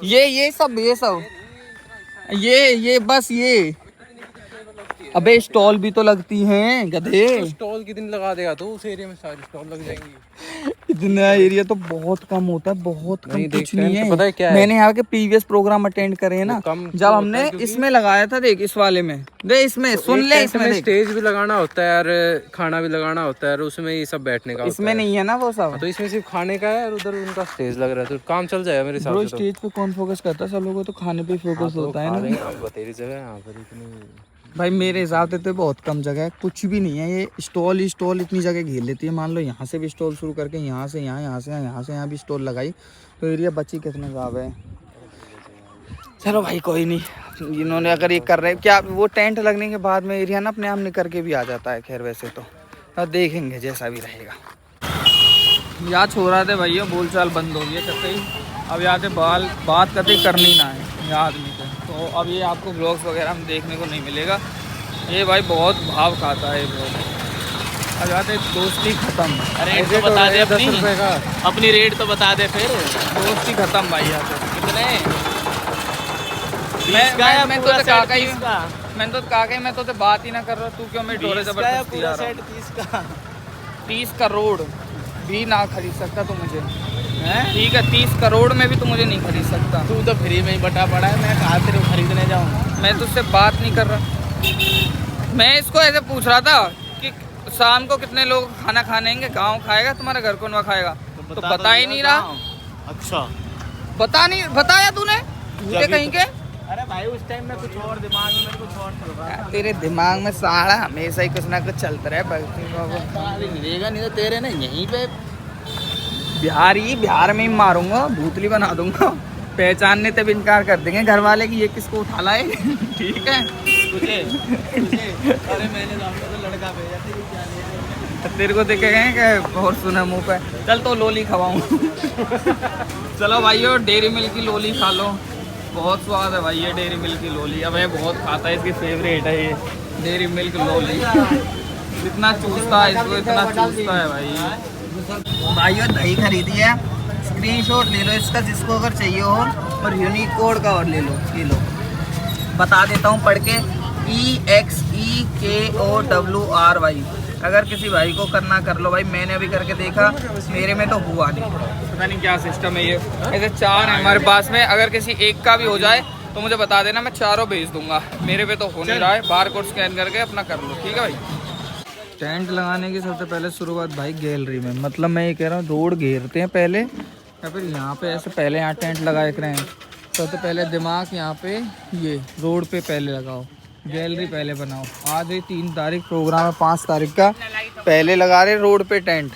ये सब ये बस ये अबे स्टॉल भी तो लगती हैं गधे। स्टॉल कितनी लगा देगा तो उस एरिया में सारी स्टॉल लग जाएंगी। इतना एरिया तो बहुत कम होता है, बहुत कम, नहीं, कुछ देख, नहीं टेंट है। पता है क्या है? मैंने यहाँ के प्रीवियस प्रोग्राम अटेंड करे हैं ना, वो कम जब होता हमने है क्योंकि- इसमें लगाया था, देख इस वाले में, देख इसमें सुन ले, टेंट इसमें में देख, स्टेज भी लगाना होता है और खाना भी लगाना होता है और उसमें ये सब बैठने का होता इसमें है। नहीं है ना वो सब। हाँ, तो इसमें सिर्फ खाने का है और उधर उनका स्टेज लग रहा है, तो काम चल जाएगा मेरे हिसाब ब्रो से। तो स्टेज पे कौन फोकस करता है, सब लोगों को तो खाने पे फोकस होता है ना। तेरी जगह यहाँ पर इतनी भाई मेरे हिसाब से तो बहुत कम जगह है, कुछ भी नहीं है, ये स्टॉल ही स्टॉल इतनी जगह घेर लेती है। मान लो यहाँ से भी स्टॉल शुरू करके यहाँ से यहाँ, यहाँ से यहाँ, यहाँ से यहाँ भी स्टॉल लगाई तो एरिया बची कितने ज़्यादा है। चलो भाई कोई नहीं, इन्होंने अगर ये कर रहे हैं क्या, वो टेंट लगने के बाद में एरिया ना अपने आप निकल के भी आ जाता है। खैर वैसे तो अब देखेंगे जैसा भी रहेगा। यहाँ छोड़ा थे भैया, बोलचाल बंद हो गई है कतई, अब यहाँ से बात कतई करनी ना है यहाँ आदमी को। तो अब ये आपको ब्लॉग्स वगैरह में देखने को नहीं मिलेगा। ये भाई बहुत भाव खाता है ये ब्लॉग। अब यहाँ से दोस्ती खत्म। रेट तो बता दे अपनी, 10 रुपए का। अपनी रेट तो बता दे फिर। दोस्ती खत्म भाई यहाँ से। कितने? मैं तो काका ही, मैंने तो काका ही, मैं तो बात ही ना कर रहा, तू क्यों मेरी डोरे जबरदस्ती आ रहा है। 30 करोड़ भी ना खरीद सकता तू मुझे, ठीक है? 30 करोड़ में भी तू मुझे नहीं खरीद सकता। तू तो फ्री में ही बटा पड़ा है, मैं कहाँ तेरे को खरीदने जाऊँ? मैं तुझसे बात नहीं कर रहा, मैं इसको ऐसे पूछ रहा था कि शाम को कितने लोग खाना खानेंगे, गांव खाएगा तुम्हारा घर कौन खाएगा? तो बता ही नहीं रहा। अच्छा बताया तूने झूठे कहीं के? अरे भाई उस टाइम में कुछ और दिमाग में, मेरे कुछ और चल रहा था। तेरे दिमाग में साला हमेशा ही कुछ ना कुछ चलता रहे। मिलेगा नहीं तो तेरे ना यहीं पे बिहार में ही मारूंगा, भूतली बना दूंगा, पहचानने तब इनकार कर देंगे घर वाले कि ये किसको उठा लाए। ठीक है तुझे अरे मैंने तो लड़का भेजा था, ये क्या ले तेरे को देखे गए कि और सुना मुंह पे, चल तो लोली खवाऊं। चलो भाइयों डेयरी मिल्क की लोली खा लो, बहुत स्वाद है भाई ये डेयरी मिल्क की लोली। अब ये बहुत खाता है, इसकी फेवरेट है ये डेयरी मिल्क लोली। इतना चूसता है इसको, इतना चूसता है भाई। भाइयों दही खरीदी है, स्क्रीनशॉट ले लो इसका जिसको अगर चाहिए हो, और यूनिक कोड का और ले लो। ये लो बता देता हूँ पढ़ के, EXEKOWRY। अगर किसी भाई को करना कर लो भाई, मैंने अभी करके देखा, मेरे में तो हुआ नहीं, पता नहीं क्या सिस्टम है ये। ऐसे 4 है हमारे पास में, अगर किसी एक का भी हो जाए तो मुझे बता देना, मैं चारों भेज दूंगा। मेरे पे तो हो नहीं रहा है, बार कोड स्कैन करके अपना कर लो, ठीक है भाई। टेंट लगाने की सबसे पहले शुरुआत भाई गैलरी में, मतलब मैं ये कह रहा हूँ रोड घेरते हैं पहले, या फिर यहाँ पे ऐसे पहले यहाँ टेंट लगाए रहे हैं। सबसे पहले दिमाग यहाँ पे ये रोड पे पहले लगाओ, गैलरी पहले बनाओ। आज ही 3 तारीख प्रोग्राम है, 5 तारीख का पहले लगा रहे रोड पे टेंट,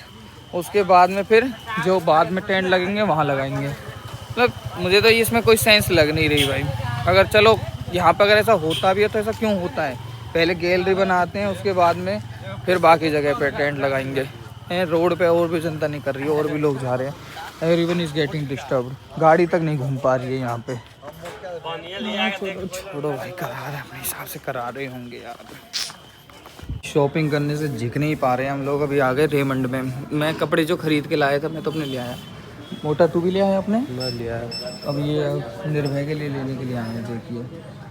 उसके बाद में फिर जो बाद में टेंट लगेंगे वहाँ लगाएंगे। मतलब मुझे तो इसमें कोई सेंस लग नहीं रही भाई। अगर चलो यहाँ पर अगर ऐसा होता भी है तो ऐसा क्यों होता है, पहले गैलरी बनाते हैं उसके बाद में फिर बाकी जगह पे टेंट लगाएंगे। रोड पे और भी जनता नहीं कर रही है, और भी लोग जा रहे हैं। एवरीवन इज गेटिंग डिस्टर्ब, गाड़ी तक नहीं घूम पा रही है यहाँ पे। छोड़ो भाई, करा रहे अपने हिसाब से करा रहे होंगे यार। शॉपिंग करने से झिक नहीं पा रहे हैं हम लोग। अभी आ गए रेमंड में, मैं कपड़े जो खरीद के लाया था मैं तो अपने ले आया। मोटा तू भी ले आया अपने? मैं लिया है। अब ये निर्भय के लिए लेने के लिए आए हैं। देखिए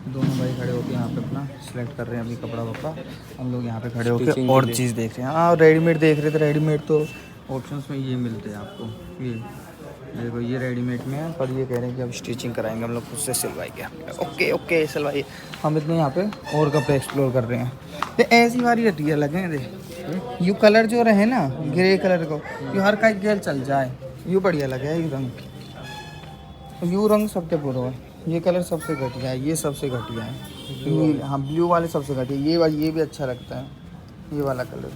दोनों भाई खड़े होकर यहाँ पे अपना सिलेक्ट कर रहे हैं अभी कपड़ा वपड़ा। हम लोग यहाँ पे खड़े होकर और चीज़ देख रहे हैं। हाँ रेडीमेड देख रहे थे, रेडीमेड तो ऑप्शंस में ये मिलते हैं आपको। ये देखो ये रेडीमेड में है, पर ये कह रहे हैं कि अब स्टिचिंग कराएंगे हम लोग, खुद से सिलवाएंगे। Okay okay सिलवाइए। हम इतने यहाँ पे और कपड़े एक्सप्लोर कर रहे हैं। तो ऐसी वाली हटिया लगे दे, यू कलर जो रहे ना ग्रे कलर को, यू हर का गेल चल जाए, यू बढ़िया लगे। यू रंग, यू रंग सबसे बुरा है, ये कलर सबसे घटिया है, ये सबसे घटिया है। हाँ ब्लू वाले सबसे घटिया, ये भी अच्छा लगता है, ये वाला कलर।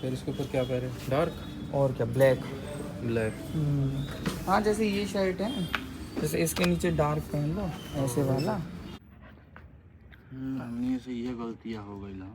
फिर इसके ऊपर क्या पहने? डार्क और क्या ब्लैक। ब्लैक। हाँ जैसे ये शर्ट है, जैसे इसके नीचे डार्क पहन लो ऐसे वाला। हमने से ये गलतियाँ हो गई ना।